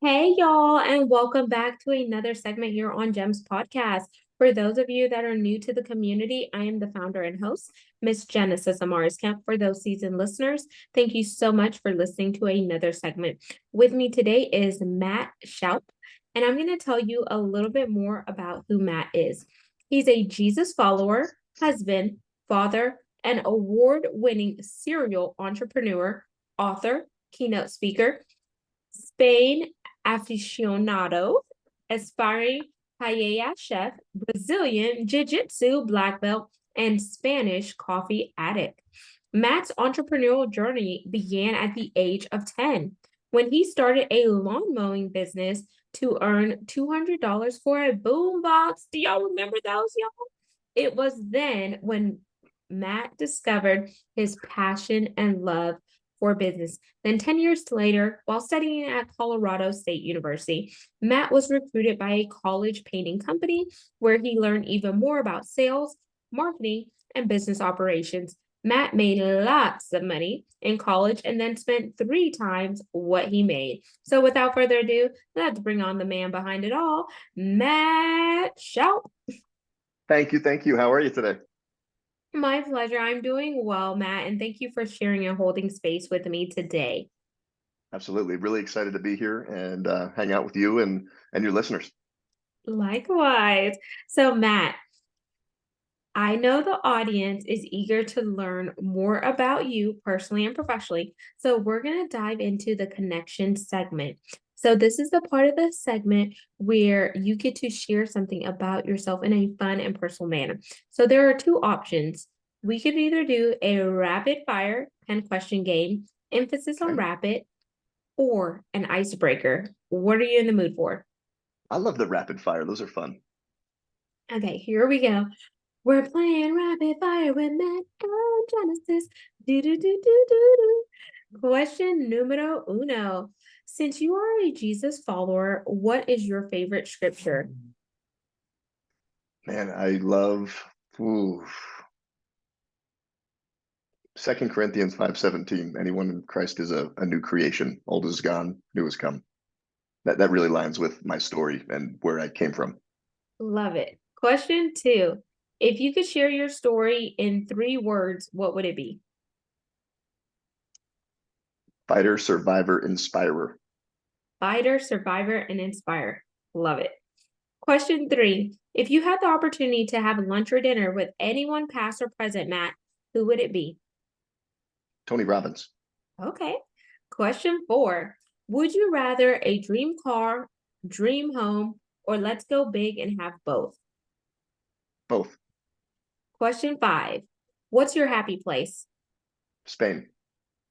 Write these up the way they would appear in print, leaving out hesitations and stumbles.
Hey, y'all, and welcome back to another segment here on Gems Podcast. For those of you that are new to the community, I am the founder and host, Miss Genesis Amaris Kemp. For those seasoned listeners, thank you so much for listening to another segment. With me today is Matt Shoup, and I'm going to tell you a little bit more about who Matt is. He's a Jesus follower, husband, father, and award-winning serial entrepreneur, author, keynote speaker, Spain aficionado, aspiring paella chef, Brazilian Jiu Jitsu black belt, and Spanish coffee addict. Matt's entrepreneurial journey began at the age of 10 when he started a lawn mowing business to earn $200 for a boombox. Do y'all remember those, y'all? It was then when Matt discovered his passion and love for business. Then 10 years later, while studying at Colorado State University, Matt was recruited by a college painting company where he learned even more about sales, marketing, and business operations. Matt made lots of money in college and then spent 3 times what he made. So without further ado, let's bring on the man behind it all, Matt Shoup. Thank you. Thank you. How are you today? My pleasure. I'm doing well, Matt, and thank you for sharing and holding space with me today. Absolutely. Really excited to be here and hang out with you and your listeners. Likewise. So, Matt, I know the audience is eager to learn more about you personally and professionally. So, we're going to dive into the connection segment. So, this is the part of the segment where you get to share something about yourself in a fun and personal manner. So, there are two options. We could either do a rapid fire 10 question game, emphasis on Okay. rapid, or an icebreaker. What are you in the mood for? I love the rapid fire. Those are fun. Okay, here we go. We're playing rapid fire with Matt and Genesis. Do do do do do do. Question numero uno. Since you are a Jesus follower, what is your favorite scripture? Man, I love ooh, 2 Corinthians 5:17. Anyone in Christ is a new creation. Old is gone, new has come. That really lines with my story and where I came from. Love it. Question two. If you could share your story in 3 words, what would it be? Fighter, survivor, inspirer. Fighter, survivor, and inspire. Love it. Question three. If you had the opportunity to have lunch or dinner with anyone past or present, Matt, who would it be? Tony Robbins. Okay. Question four. Would you rather a dream car, dream home, or let's go big and have both? Both. Question five. What's your happy place? Spain.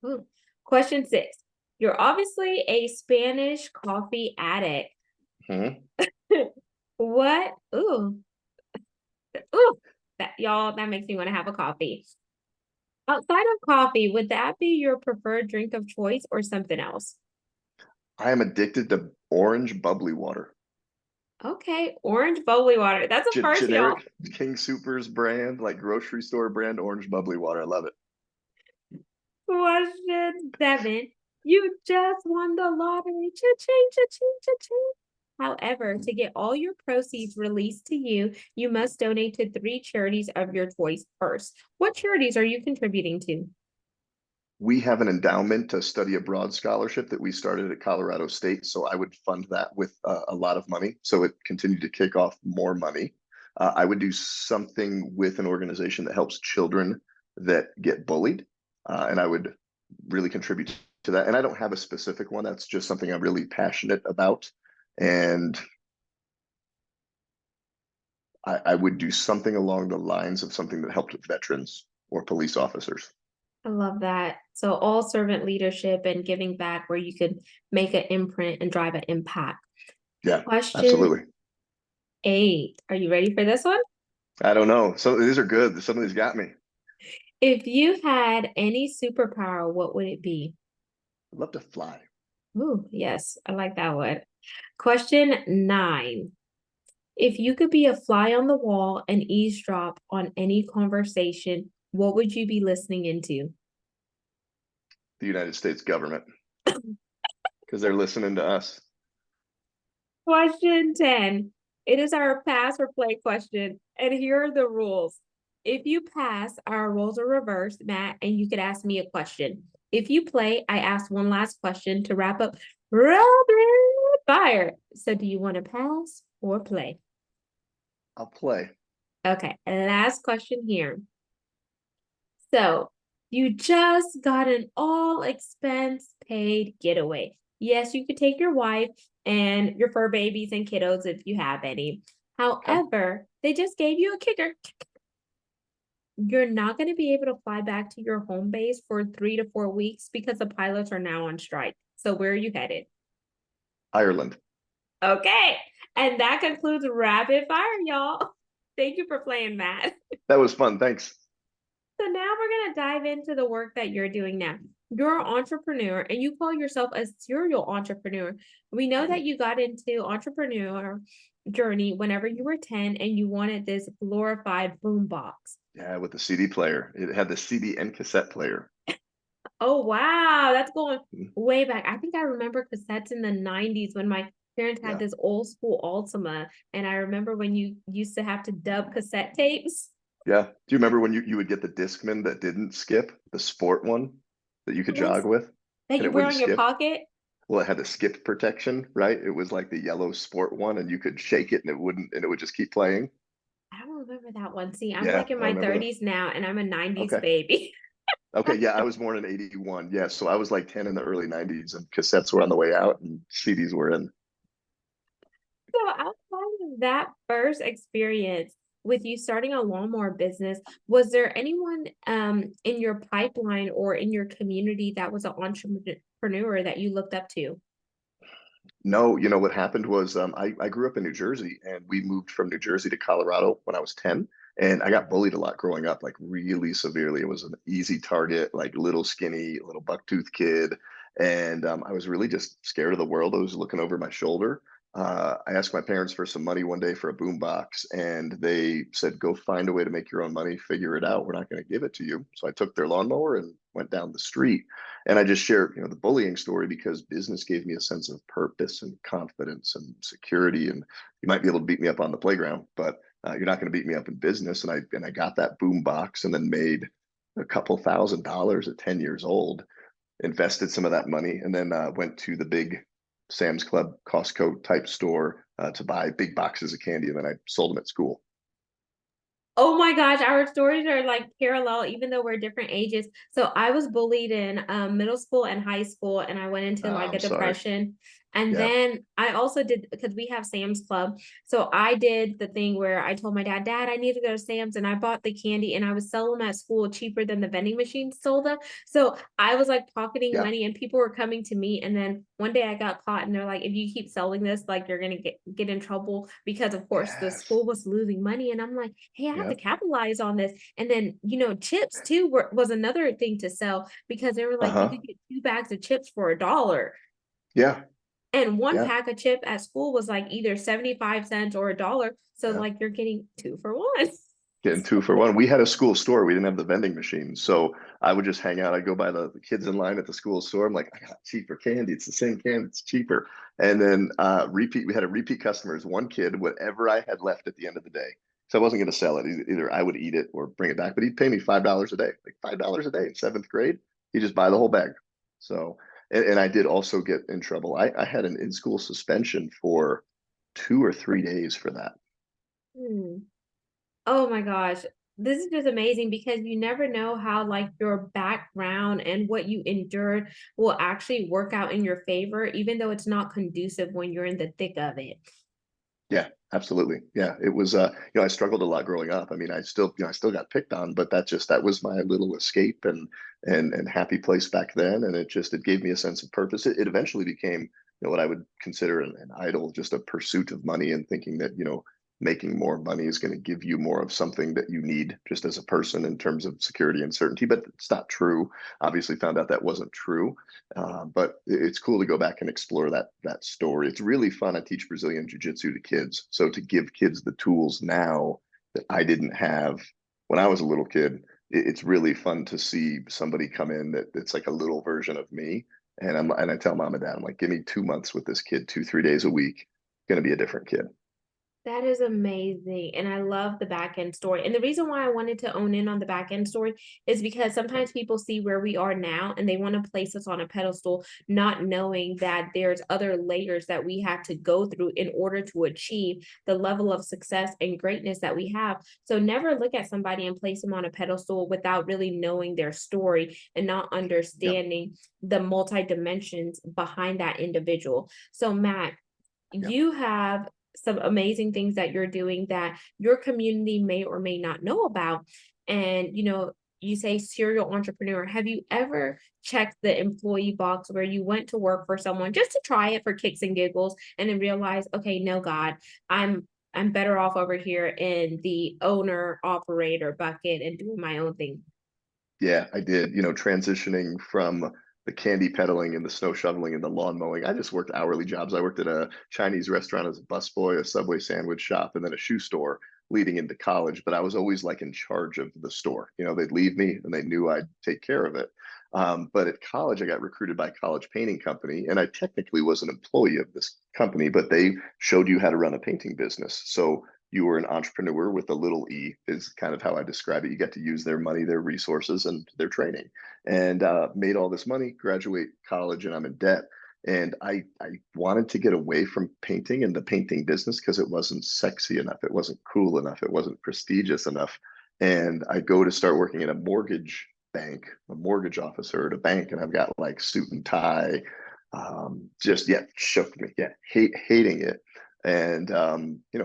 Ooh. Question six. You're obviously a Spanish coffee addict. Mhm. What? Ooh, that makes me want to have a coffee. Outside of coffee, would that be your preferred drink of choice or something else? I am addicted to orange bubbly water. Okay, orange bubbly water. That's a first, y'all. Generic King Soopers brand, like grocery store brand orange bubbly water. I love it. Question seven. You just won the lottery. Cha-ching, cha-ching, cha-ching. However, to get all your proceeds released to you, you must donate to 3 charities of your choice first. What charities are you contributing to? We have an endowment to study abroad scholarship that we started at Colorado State. So I would fund that with a lot of money. So it continued to kick off more money. I would do something with an organization that helps children that get bullied. And I would really contribute to that. And I don't have a specific one. That's just something I'm really passionate about. And I would do something along the lines of something that helped veterans or police officers. I love that. So all servant leadership and giving back where you could make an imprint and drive an impact. Yeah, Question absolutely. 8. Are you ready for this one? I don't know. Some of these are good. Some of these got me. If you had any superpower, what would it be? I'd love to fly. Ooh, yes, I like that one. Question 9. If you could be a fly on the wall and eavesdrop on any conversation, what would you be listening into? The United States government, because they're listening to us. Question 10. It is our pass or play question. And here are the rules. If you pass, our roles are reversed, Matt, and you could ask me a question. If you play, I ask one last question to wrap up rapid fire. So do you want to pass or play? I'll play. Okay, last question here. So you just got an all expense paid getaway. Yes, you could take your wife and your fur babies and kiddos if you have any. Okay. However, they just gave you a kicker. You're not going to be able to fly back to your home base for 3 to 4 weeks because the pilots are now on strike. So where are you headed? Ireland. Okay. And that concludes rapid fire, y'all. Thank you for playing, Matt. That was fun. Thanks. So now we're going to dive into the work that you're doing now. You're an entrepreneur and you call yourself a serial entrepreneur. We know that you got into entrepreneur journey whenever you were 10 and you wanted this glorified boombox. Yeah, with the CD player. It had the CD and cassette player. Oh, wow. That's going Mhm. way back. I think I remember cassettes in the 90s when my parents had Yeah. this old school Ultima. And I remember when you used to have to dub cassette tapes. Yeah. Do you remember when you would get the Discman that didn't skip, the sport one that you could jog Ones with that and you it wear wouldn't on your skip? pocket. Well, it had the skip protection, right? It was like the yellow sport one and you could shake it and it wouldn't, and it would just keep playing. I don't remember that one. See, I'm Yeah, like in I my remember that. 30s now and I'm a 90s Okay. baby. Okay. Yeah, I was born in 81. Yeah. So I was like 10 in the early 90s and cassettes were on the way out and CDs were in. So outside of that first experience with you starting a lawnmower business, was there anyone in your pipeline or in your community that was an entrepreneur that you looked up to? No, what happened was I grew up in New Jersey and we moved from New Jersey to Colorado when I was 10. And I got bullied a lot growing up, like really severely. It was an easy target, like little skinny, little bucktooth kid. And I was really just scared of the world. I was looking over my shoulder. I asked my parents for some money one day for a boombox, and they said, "Go find a way to make your own money, figure it out. We're not going to give it to you." So I took their lawnmower and went down the street. And I just share, the bullying story because business gave me a sense of purpose and confidence and security. And you might be able to beat me up on the playground, but you're not going to beat me up in business. And I got that boom box and then made a couple $1,000s at 10 years old, invested some of that money, and then went to the big Sam's Club, Costco type store to buy big boxes of candy. And then I sold them at school. Oh my gosh, our stories are like parallel, even though we're different ages. So I was bullied in middle school and high school, and I went into like I'm a sorry. depression. And Yeah. then I also did because we have Sam's Club. So I did the thing where I told my dad, Dad, I need to go to Sam's, and I bought the candy and I was selling them at school cheaper than the vending machine sold them. So I was like pocketing Yeah. money, and people were coming to me. And then one day I got caught, and they're like, if you keep selling this, like you're gonna get in trouble because of course the Yes. school was losing money. And I'm like, hey, I have to Yep. capitalize on this. And then, chips too was another thing to sell because they were like, you Uh-huh. could get 2 bags of chips for $1. Yeah. And one Yeah. pack of chip at school was like either 75 cents or $1. So Yeah. like you're getting two for one. Getting two for one. We had a school store. We didn't have the vending machine. So I would just hang out. I'd go by the kids in line at the school store. I'm like, I got cheaper candy. It's the same candy. It's cheaper. And then we had a repeat customers. One kid, whatever I had left at the end of the day. So I wasn't going to sell it. Either I would eat it or bring it back. But he'd pay me $5 a day, like $5 a day in seventh grade. He'd just buy the whole bag. So, and I did also get in trouble. I had an in-school suspension for 2 or 3 days for that. Hmm. Oh my gosh. This is just amazing because you never know how like your background and what you endured will actually work out in your favor, even though it's not conducive when you're in the thick of it. Yeah, absolutely. Yeah, it was I struggled a lot growing up. I mean, I still got picked on, but that was my little escape and happy place back then, and it gave me a sense of purpose. It eventually became, what I would consider an idol, just a pursuit of money and thinking that, making more money is going to give you more of something that you need just as a person in terms of security and certainty, but it's not true. Obviously found out that wasn't true. But it's cool to go back and explore that story. It's really fun. I teach Brazilian Jiu Jitsu to kids. So to give kids the tools now that I didn't have when I was a little kid, it's really fun to see somebody come in that's like a little version of me. And I tell mom and dad, I'm like, give me 2 months with this kid, 2, 3 days a week. going to be a different kid. That is amazing. And I love the back end story. And the reason why I wanted to own in on the back end story is because sometimes people see where we are now and they want to place us on a pedestal, not knowing that there's other layers that we have to go through in order to achieve the level of success and greatness that we have. So never look at somebody and place them on a pedestal without really knowing their story and not Yep. understanding the multi dimensions behind that individual. So Matt, Yep. you have some amazing things that you're doing that your community may or may not know about. And, you say serial entrepreneur. Have you ever checked the employee box where you went to work for someone just to try it for kicks and giggles and then realize, okay, no, God, I'm better off over here in the owner operator bucket and doing my own thing? Yeah, I did. Transitioning from the candy peddling and the snow shoveling and the lawn mowing. I just worked hourly jobs. I worked at a Chinese restaurant as a busboy, a Subway sandwich shop, and then a shoe store leading into college. But I was always like in charge of the store. They'd leave me and they knew I'd take care of it. But at college, I got recruited by a college painting company, and I technically was an employee of this company, but they showed you how to run a painting business. So you were an entrepreneur with a little e, is kind of how I describe it. You get to use their money, their resources, and their training. And made all this money, graduate college, and I'm in debt. And I wanted to get away from painting and the painting business because it wasn't sexy enough. It wasn't cool enough. It wasn't prestigious enough. And I go to start working in a mortgage bank, a mortgage officer at a bank, and I've got like suit and tie. Just yeah, shook me. Yeah, hating it. And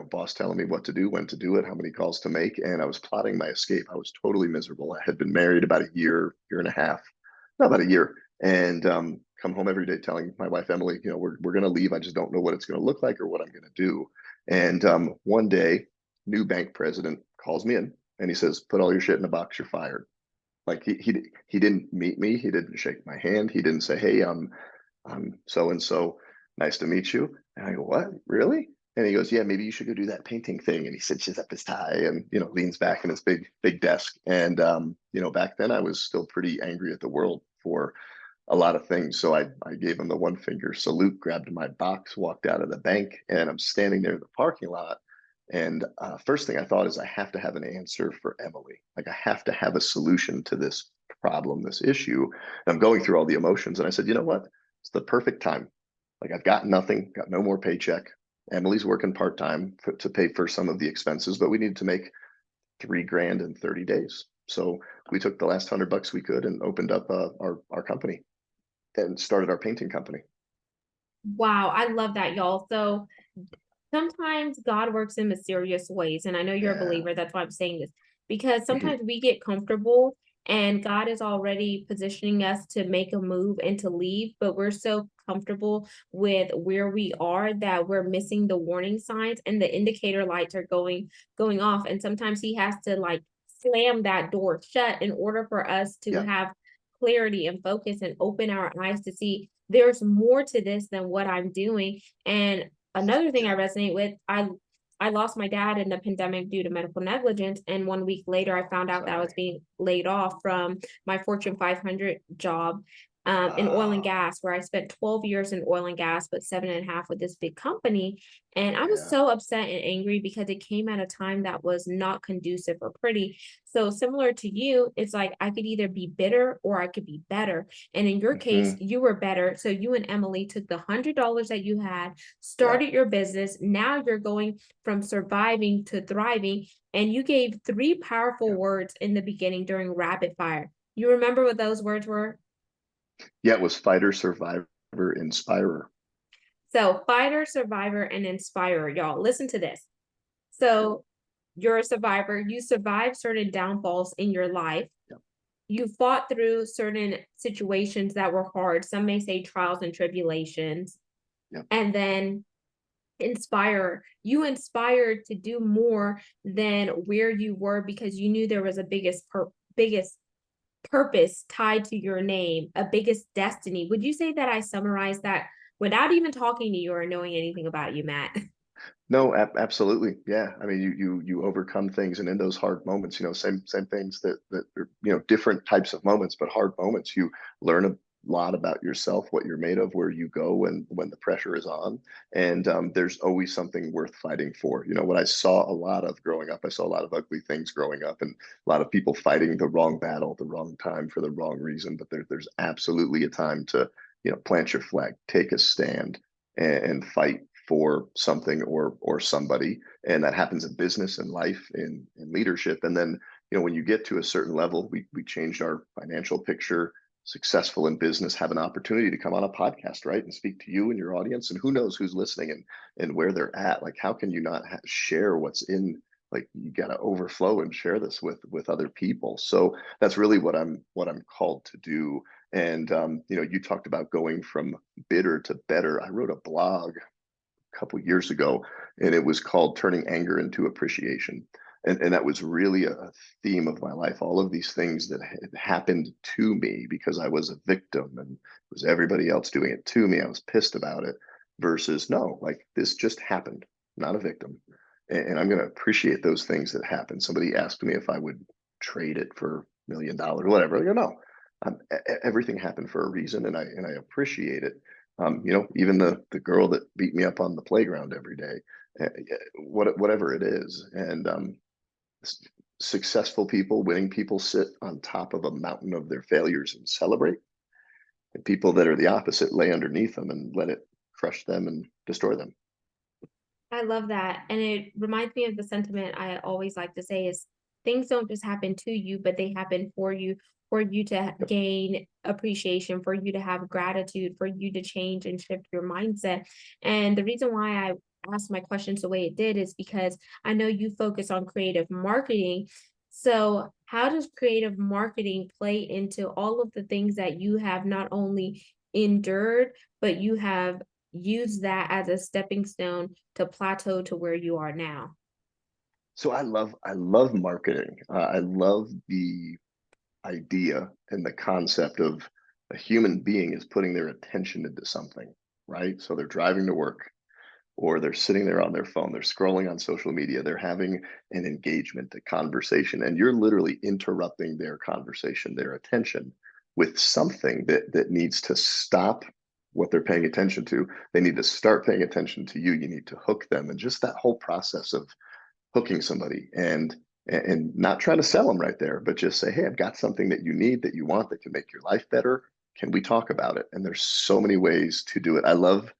boss telling me what to do, when to do it, how many calls to make. And I was plotting my escape. I was totally miserable. I had been married about a year and a half, not about a year, and come home every day telling my wife Emily, we're gonna leave. I just don't know what it's gonna look like or what I'm gonna do. And one day, new bank president calls me in and he says, "Put all your shit in a box. You're fired." Like he didn't meet me. He didn't shake my hand. He didn't say, "Hey, I'm so and so. Nice to meet you." And I go, "What? Really?" And he goes, "Yeah, maybe you should go do that painting thing." And he cinches up his tie and leans back in his big desk. And back then I was still pretty angry at the world for a lot of things. So I gave him the one finger salute, grabbed my box, walked out of the bank, and I'm standing there in the parking lot. And first thing I thought is I have to have an answer for Emily. Like I have to have a solution to this problem, this issue. And I'm going through all the emotions. And I said, you know what? It's the perfect time. Like I've got nothing, got no more paycheck. Emily's working part-time to pay for some of the expenses, but we needed to make 3 grand in 30 days. So we took the last $100 we could and opened up our company and started our painting company. Wow, I love that, y'all. So sometimes God works in mysterious ways, and I know you're a Yeah. believer, that's why I'm saying this, because Mhm. sometimes we get comfortable and God is already positioning us to make a move and to leave, but we're so comfortable with where we are that we're missing the warning signs and the indicator lights are going off. And sometimes he has to like slam that door shut in order for us to Yeah. have clarity and focus and open our eyes to see there's more to this than what I'm doing. And another thing I Yeah. resonate with, I lost my dad in the pandemic due to medical negligence, and 1 week later, I found out that I was Sorry. being laid off from my Fortune 500 job, in oil and Ah, gas, where I spent 12 years in oil and gas, but 7.5 with this big company. And I was yeah. so upset and angry because it came at a time that was not conducive or pretty. So similar to you, it's like I could either be bitter or I could be better. And in your case, Hmm. you were better. So you and Emily took the $100 that you had, Yeah. started your business. Now you're going from surviving to thriving. And you gave three powerful Yeah. words in the beginning during rapid fire. You remember what those words were? Yeah. It was fighter, survivor, inspirer. So, fighter, survivor, and inspirer, y'all. Listen to this. So, you're a survivor. You survived certain downfalls in your life. Yeah. You fought through certain situations that were hard. Some may say trials and tribulations. Yeah. And then inspire. You inspired to do more than where you were because you knew there was a biggest purpose tied to your name, a biggest destiny. Would you say that I summarized that without even talking to you or knowing anything about you, Matt? No, absolutely. Yeah. I mean, you overcome things, and in those hard moments, same things that are, different types of moments, but hard moments, you learn lot about yourself, what you're made of, where you go when the pressure is on. And there's always something worth fighting for. You know, what I saw a lot of growing up, I saw a lot of ugly things growing up, and a lot of people fighting the wrong battle, the wrong time for the wrong reason. But there's absolutely a time to, you know, plant your flag, take a stand, and fight for something or somebody. And that happens in business and life, in leadership. And then, you know, when you get to a certain level, we changed our financial picture, successful in business, have an opportunity to come on a podcast, right, and speak to you and your audience, and who knows who's listening and where they're at. Like, how can you not share what's in? Like, you got to overflow and share this with other people. So that's really what I'm called to do. And you know, you talked about going from bitter to better. I wrote a blog a couple years ago, and it was called Turning Anger into Appreciation. And that was really a theme of my life. All of these things that had happened to me because I was a victim and it was everybody else doing it to me. I was pissed about it versus, no, like, this just happened, not a victim. And I'm going to appreciate those things that happen. Somebody asked me if I would trade it for $1 million, whatever. I go, no, everything happened for a reason, and I appreciate it. You know, even the girl that beat me up on the playground every day, whatever it is. And successful people, winning people sit on top of a mountain of their failures and celebrate. And people that are the opposite lay underneath them and let it crush them and destroy them. I love that. And it reminds me of the sentiment I always like to say is things don't just happen to you, but they happen for you to Yep. gain appreciation, for you to have gratitude, for you to change and shift your mindset. And the reason why I asked my questions the way it did is because I know you focus on creative marketing. So, how does creative marketing play into all of the things that you have not only endured, but you have use that as a stepping stone to plateau to where you are now? So I love marketing. I love the idea and the concept of a human being is putting their attention into something, right? So they're driving to work, or they're sitting there on their phone, they're scrolling on social media, they're having an engagement, a conversation, and you're literally interrupting their conversation, their attention, with something that needs to stop what they're paying attention to. They need to start paying attention to you. You need to hook them. And just that whole process of hooking somebody and not trying to sell them right there, but just say, hey, I've got something that you need, that you want, that can make your life better. Can we talk about it? And there's so many ways to do it. I love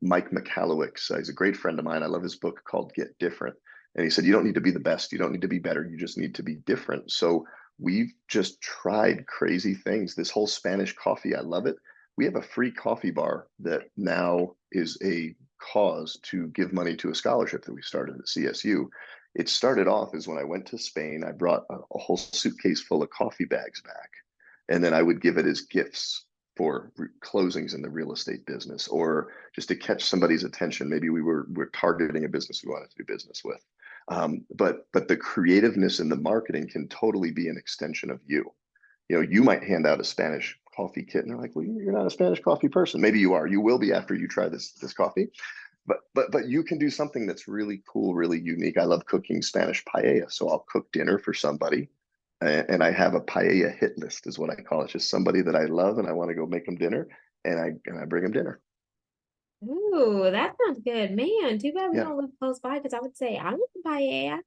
Mike Michalowicz. He's a great friend of mine. I love his book called Get Different. And he said, you don't need to be the best. You don't need to be better. You just need to be different. So we've just tried crazy things. This whole Spanish coffee, I love it. We have a free coffee bar that now is a cause to give money to a scholarship that we started at CSU. It started off as when I went to Spain, I brought a whole suitcase full of coffee bags back. And then I would give it as gifts for closings in the real estate business, or just to catch somebody's attention. Maybe we're targeting a business we wanted to do business with. But the creativeness in the marketing can totally be an extension of you. You know, you might hand out a Spanish coffee kit, and they're like, "Well, you're not a Spanish coffee person." Maybe you are. You will be after you try this coffee. But you can do something that's really cool, really unique. I love cooking Spanish paella, so I'll cook dinner for somebody, and I have a paella hit list, is what I call it. It's just somebody that I love, and I want to go make them dinner, and I bring them dinner. Ooh, that sounds good. Man, too bad we Yeah. don't live close by because I would say I want to paella.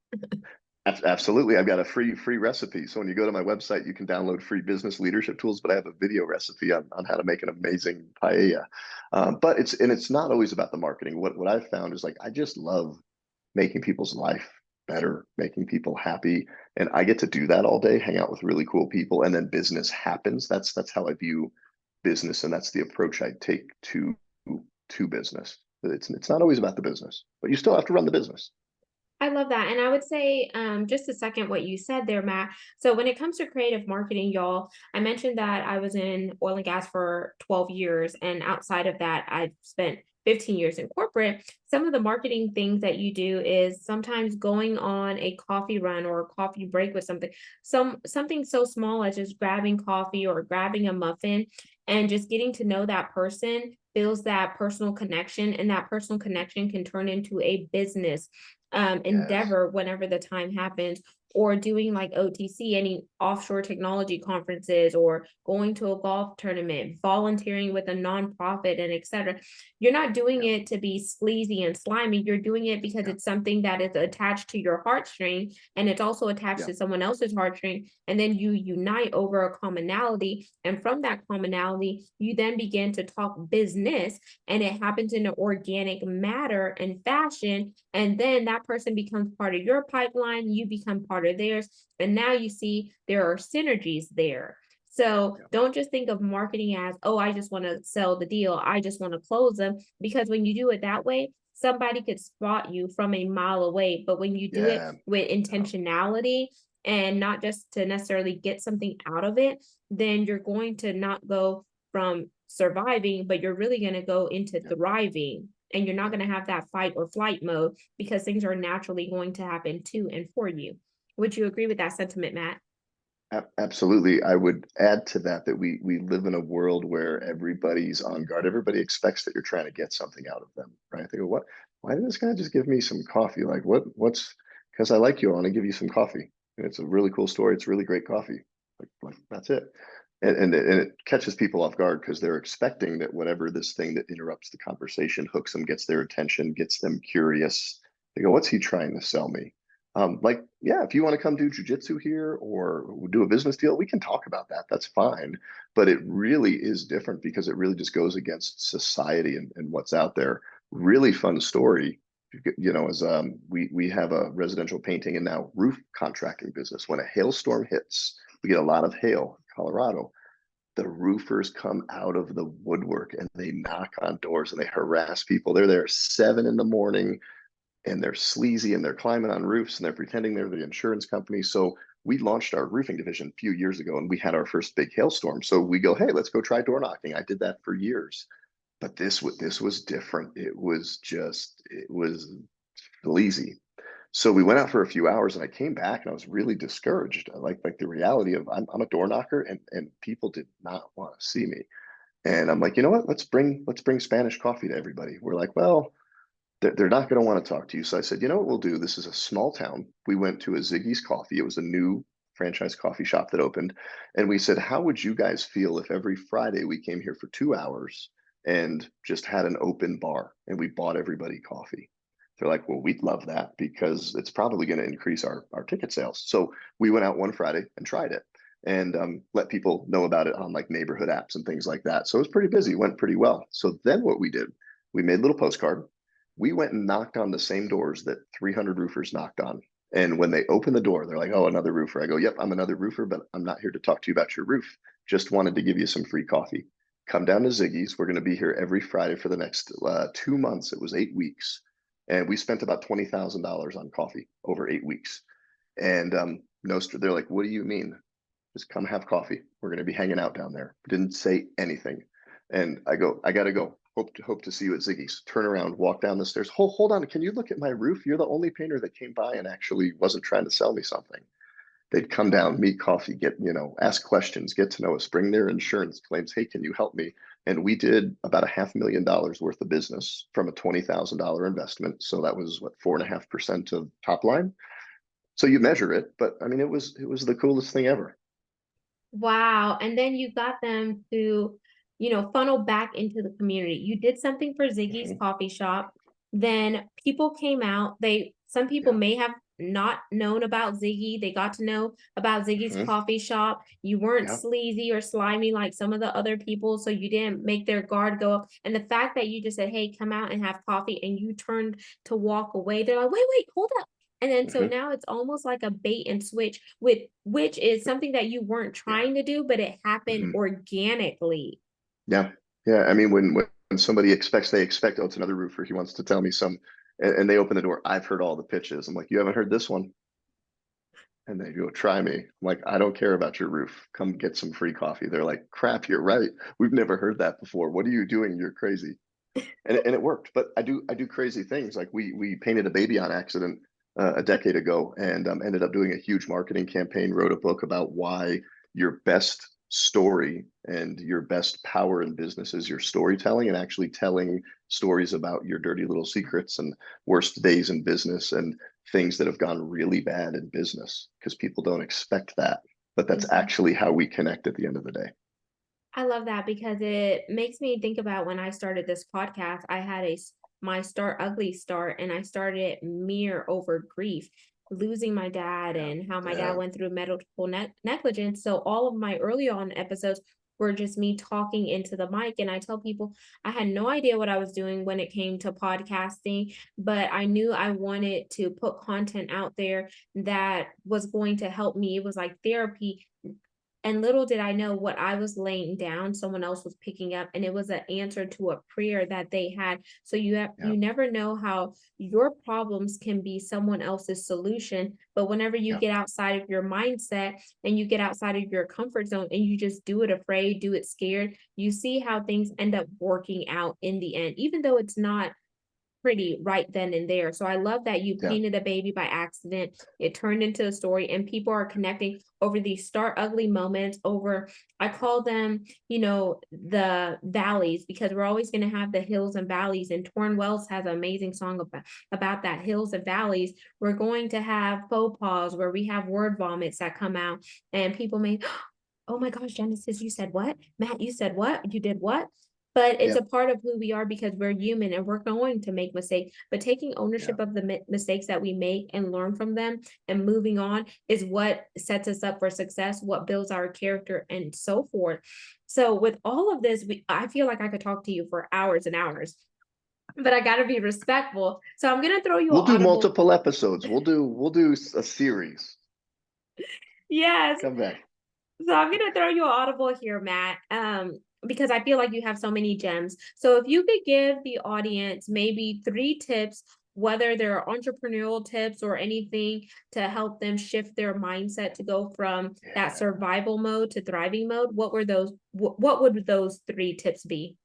Absolutely. I've got a free recipe. So when you go to my website, you can download free business leadership tools, but I have a video recipe on how to make an amazing paella. But it's not always about the marketing. What I've found is, like, I just love making people's life better, making people happy. And I get to do that all day, hang out with really cool people, and then business happens. That's how I view business, and that's the approach I take to business. It's not always about the business, but you still have to run the business. I love that. And I would say, just to second what you said there, Matt. So when it comes to creative marketing, y'all, I mentioned that I was in oil and gas for 12 years. And outside of that, I've spent 15 years in corporate. Some of the marketing things that you do is sometimes going on a coffee run or a coffee break with something so small as just grabbing coffee or grabbing a muffin and just getting to know that person builds that personal connection, and that personal connection can turn into a business Yes. endeavor whenever the time happens. or doing like OTC, any offshore technology conferences, or going to a golf tournament, volunteering with a nonprofit, and etc. You're not doing Yeah. it to be sleazy and slimy. You're doing it because Yeah. it's something that is attached to your heartstring, and it's also attached Yeah. to someone else's heartstring. And then you unite over a commonality. And from that commonality, you then begin to talk business, and it happens in an organic matter and fashion. And then that person becomes part of your pipeline, you become part of theirs. And now you see there are synergies there. So Yeah. don't just think of marketing as, oh, I just want to sell the deal, I just want to close them. Because when you do it that way, somebody could spot you from a mile away. But when you do it Yeah. with intentionality and not just to necessarily get something out of it, then you're going to not go from surviving, but you're really going to go into Yeah. thriving. And you're not Yeah. going to have that fight or flight mode because things are naturally going to happen to and for you. Would you agree with that sentiment, Matt? Absolutely. I would add to that that we live in a world where everybody's on guard. Everybody expects that you're trying to get something out of them, right? They go, "What? Why did this guy just give me some coffee? Like, what's because I like you, I want to give you some coffee. And it's a really cool story. It's really great coffee. Like that's it." And it catches people off guard because they're expecting that whatever this thing that interrupts the conversation hooks them, gets their attention, gets them curious. They go, "What's he trying to sell me?" Like, yeah, if you want to come do jujitsu here or do a business deal, we can talk about that. That's fine. But it really is different because it really just goes against society and what's out there. Really fun story. As we have a residential painting and now roof contracting business. When a hailstorm hits, we get a lot of hail in Colorado. The roofers come out of the woodwork and they knock on doors and they harass people. They're there 7 in the morning and they're sleazy and they're climbing on roofs and they're pretending they're the insurance company. So we launched our roofing division a few years ago and we had our first big hailstorm. So we go, hey, let's go try door knocking. I did that for years, but this was different. It was sleazy. So we went out for a few hours and I came back and I was really discouraged. Like the reality of I'm a door knocker and people did not want to see me. And I'm like, you know what? Let's bring Spanish coffee to everybody. We're like, well, they're not going to want to talk to you. So I said, you know what we'll do? This is a small town. We went to a Ziggy's Coffee. It was a new franchise coffee shop that opened. And we said, how would you guys feel if every Friday we came here for 2 hours and just had an open bar and we bought everybody coffee? They're like, well, we'd love that because it's probably going to increase our ticket sales. So we went out one Friday and tried it and let people know about it on like neighborhood apps and things like that. So it was pretty busy, went pretty well. So then what we did, we made a little postcard. We went and knocked on the same doors that 300 roofers knocked on. And when they open the door, they're like, oh, another roofer. I go, yep, I'm another roofer, but I'm not here to talk to you about your roof. Just wanted to give you some free coffee. Come down to Ziggy's. We're going to be here every Friday for the next 2 months. It was 8 weeks. And we spent about $20,000 on coffee over 8 weeks. And no, they're like, what do you mean? Just come have coffee. We're going to be hanging out down there. Didn't say anything. And I go, I got to go. Hope to see you at Ziggy's. Turn around, walk down the stairs. Hold on. Can you look at my roof? You're the only painter that came by and actually wasn't trying to sell me something. They'd come down, meet coffee, ask questions, get to know us, bring their insurance claims. Hey, can you help me? And we did about $500,000 worth of business from a $20,000 investment. So that was what, 4.5% of top line. So you measure it, but I mean, it was the coolest thing ever. Wow. And then you got them to, funnel back into the community. You did something for Ziggy's Mhm. coffee shop. Then people came out. Some people Yeah. may have not known about Ziggy. They got to know about Ziggy's Mhm. coffee shop. You weren't Yeah. sleazy or slimy like some of the other people. So you didn't make their guard go up. And the fact that you just said, hey, come out and have coffee, and you turned to walk away, they're like, wait, hold up. And then so Mhm. now it's almost like a bait and switch, with which is something that you weren't Yeah. trying to do, but it happened Mhm. organically. Yeah. Yeah. I mean, when somebody they expect, oh, it's another roofer. He wants to tell me some, and they open the door. I've heard all the pitches. I'm like, you haven't heard this one. And they go, try me. I'm like, I don't care about your roof. Come get some free coffee. They're like, crap, you're right. We've never heard that before. What are you doing? You're crazy. And it worked. But I do crazy things. Like we painted a baby on accident a decade ago and ended up doing a huge marketing campaign, wrote a book about why your best story and your best power in business is your storytelling and actually telling stories about your dirty little secrets and worst days in business and things that have gone really bad in business because people don't expect that. But that's Mhm. actually how we connect at the end of the day. I love that because it makes me think about when I started this podcast. I had my start ugly start, and I started it mere over grief, losing my dad Yeah. and how my dad Yeah. went through medical negligence. So all of my early on episodes were just me talking into the mic. And I tell people I had no idea what I was doing when it came to podcasting, but I knew I wanted to put content out there that was going to help me. It was like therapy, and little did I know what I was laying down, someone else was picking up, and it was an answer to a prayer that they had. So Yeah. you never know how your problems can be someone else's solution. But whenever you Yeah. get outside of your mindset and you get outside of your comfort zone and you just do it afraid, do it scared, you see how things end up working out in the end, even though it's not pretty right then and there. So I love that you Yeah. painted a baby by accident. It turned into a story, and people are connecting over these start ugly moments over, I call them, the valleys, because we're always going to have the hills and valleys. And Torn Wells has an amazing song about that hills and valleys. We're going to have faux pas where we have word vomits that come out, and people may, oh my gosh, Genesis, you said what? Matt, you said what? You did what? But it's Yeah. a part of who we are because we're human and we're going to make mistakes. But taking Yeah. ownership of the mistakes that we make and learn from them and moving on is what sets us up for success, what builds our character, and so forth. So, with all of this, I feel like I could talk to you for hours and hours, but I got to be respectful. So, I'm going to throw you an We'll do audible. multiple episodes. We'll do a series. Yes. Come back. So I'm gonna throw you an audible here, Matt, because I feel like you have so many gems. So if you could give the audience maybe 3 tips, whether they're entrepreneurial tips or anything to help them shift their mindset to go from that Yeah. survival mode to thriving mode, what were those? What would those 3 tips be?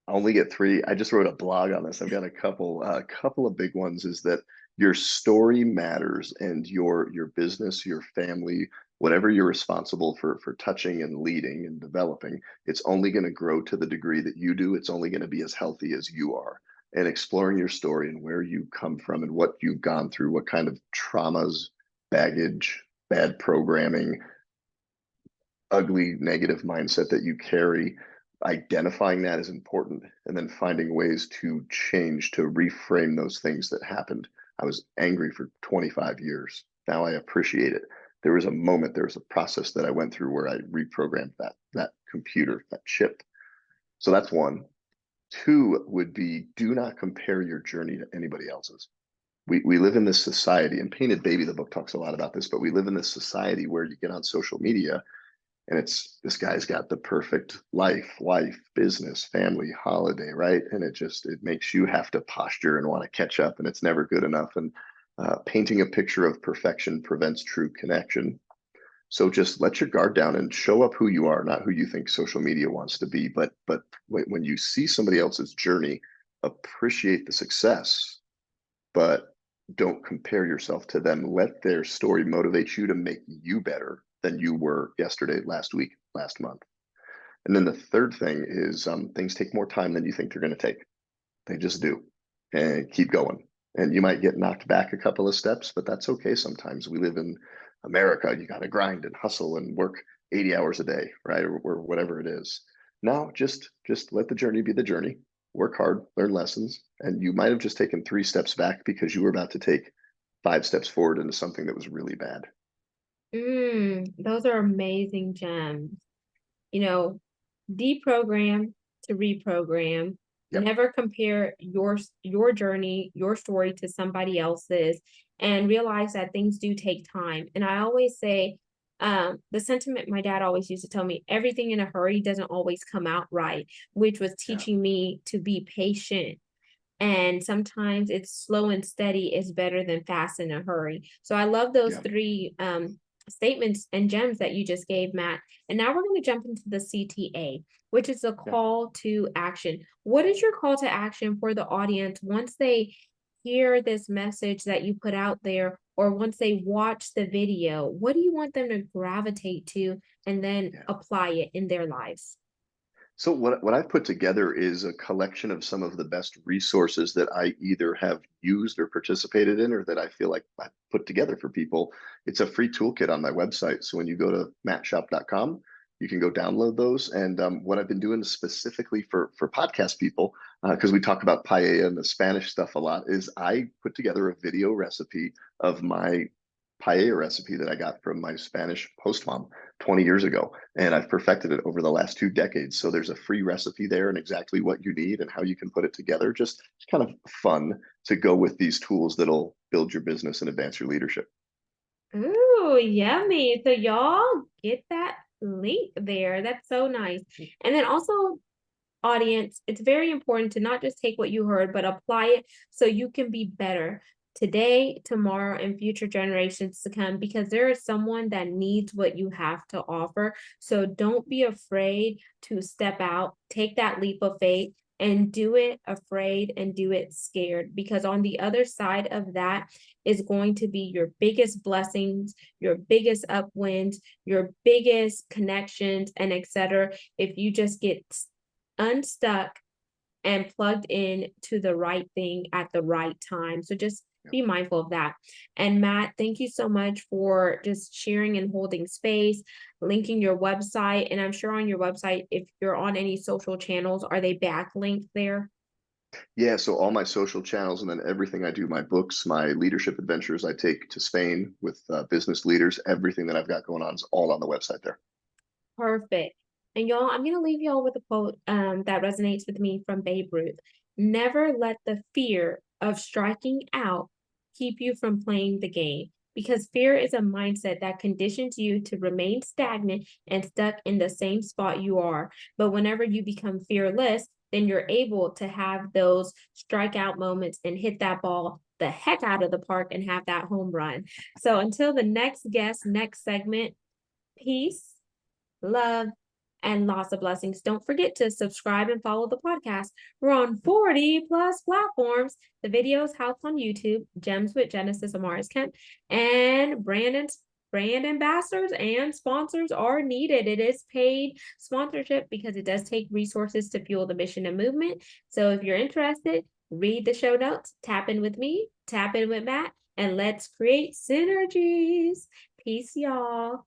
I only get three. I just wrote a blog on this. I've got a couple of big ones is that your story matters and your business, your family, whatever you're responsible for touching and leading and developing, it's only going to grow to the degree that you do. It's only going to be as healthy as you are. And exploring your story and where you come from and what you've gone through, what kind of traumas, baggage, bad programming, ugly negative mindset that you carry, identifying that is important and then finding ways to change, to reframe those things that happened. I was angry for 25 years. Now I appreciate it. There was a moment, there was a process that I went through where I reprogrammed that computer, that chip. So that's one. Two would be do not compare your journey to anybody else's. We live in this society, and Painted Baby, the book talks a lot about this, but we live in this society where you get on social media and it's this guy's got the perfect life, wife, business, family, holiday, right? And it makes you have to posture and want to catch up, and it's never good enough. And painting a picture of perfection prevents true connection. So just let your guard down and show up who you are, not who you think social media wants to be. But when you see somebody else's journey, appreciate the success, but don't compare yourself to them. Let their story motivate you to make you better than you were yesterday, last week, last month. And then the third thing is things take more time than you think they're going to take. They just do. And keep going. And you might get knocked back a couple of steps, but that's okay sometimes. We live in America. You got to grind and hustle and work 80 hours a day, right? Or whatever it is. Now, just let the journey be the journey. Work hard, learn lessons, and you might have just taken 3 steps back because you were about to take 5 steps forward into something that was really bad. Those are amazing gems. You know, deprogram to reprogram. Yep. Never compare your journey, your story to somebody else's, and realize that things do take time. And I always say, the sentiment my dad always used to tell me, everything in a hurry doesn't always come out right, which was Yeah. teaching me to be patient. And sometimes it's slow and steady is better than fast in a hurry. So I love those Yeah. 3 statements and gems that you just gave, Matt. And now we're going to jump into the CTA, which is a Yeah. call to action. What is your call to action for the audience once they hear this message that you put out there, or once they watch the video? What do you want them to gravitate to and then Yeah. apply it in their lives? So what I've put together is a collection of some of the best resources that I either have used or participated in, or that I feel like I put together for people. It's a free toolkit on my website. So when you go to mattshoup.com, you can go download those. And what I've been doing specifically for podcast people, because we talk about paella and the Spanish stuff a lot, is I put together a video recipe of my paella recipe that I got from my Spanish host mom 20 years ago. And I've perfected it over the last 2 decades. So there's a free recipe there and exactly what you need and how you can put it together. Just kind of fun to go with these tools that'll build your business and advance your leadership. Ooh, yummy. So y'all get that link there. That's so nice. And then also, audience, it's very important to not just take what you heard, but apply it so you can be better today, tomorrow, and future generations to come, because there is someone that needs what you have to offer. So don't be afraid to step out, take that leap of faith, and do it afraid and do it scared, because on the other side of that is going to be your biggest blessings, your biggest upwinds, your biggest connections, and etc. If you just get unstuck and plugged in to the right thing at the right time. So just be mindful of that. And Matt, thank you so much for just sharing and holding space, linking your website. And I'm sure on your website, if you're on any social channels, are they backlinked there? Yeah, so all my social channels and then everything I do, my books, my leadership adventures I take to Spain with business leaders, everything that I've got going on is all on the website there. Perfect. And y'all, I'm gonna leave y'all with a quote that resonates with me from Babe Ruth. Never let the fear of striking out keep you from playing the game, because fear is a mindset that conditions you to remain stagnant and stuck in the same spot you are. But whenever you become fearless, then you're able to have those strikeout moments and hit that ball the heck out of the park and have that home run. So until the next guest, next segment, peace, love, and lots of blessings. Don't forget to subscribe and follow the podcast. We're on 40 plus platforms. The videos house on YouTube, Gems with Genesis Amaris Kemp, and brand ambassadors and sponsors are needed. It is paid sponsorship because it does take resources to fuel the mission and movement. So if you're interested, read the show notes, tap in with me, tap in with Matt, and let's create synergies. Peace, y'all.